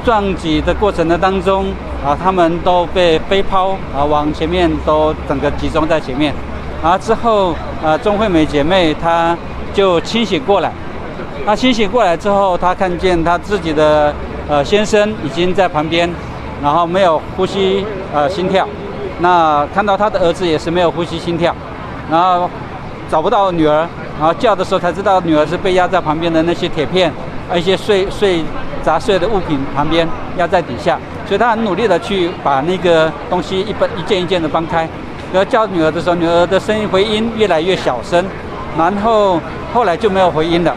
撞击的过程的当中他们都被飞抛往前面都整个集中在前面，然后之后钟惠美姐妹她就清醒过来，她清醒过来之后，她看见她自己的先生已经在旁边，然后没有呼吸心跳，那看到她的儿子也是没有呼吸心跳，然后找不到女儿，然后叫的时候才知道女儿是被压在旁边的那些铁片一些杂碎的物品旁边压在底下，所以他很努力的去把那个东西一件一件的搬开。然后叫女儿的时候，女儿的声音回音越来越小声，然后后来就没有回音了。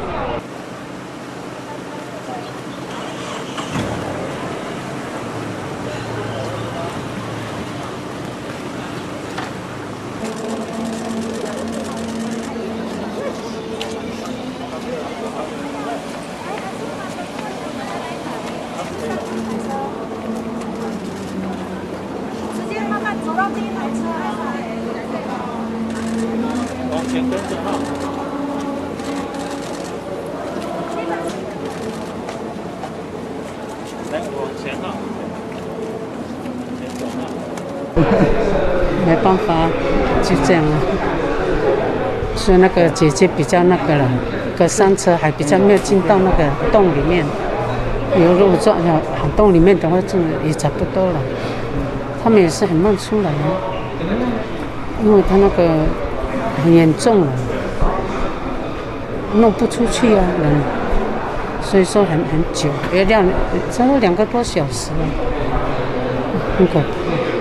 没办法，就这样了。所以那个姐姐比较那个了，隔山车还比较没有进到那个洞里面。如果撞洞里面的话，也差不多了。他们也是很慢出来的，因为他那个很严重了，弄不出去啊人，所以说很久，差不多2个多小时了，很可怕。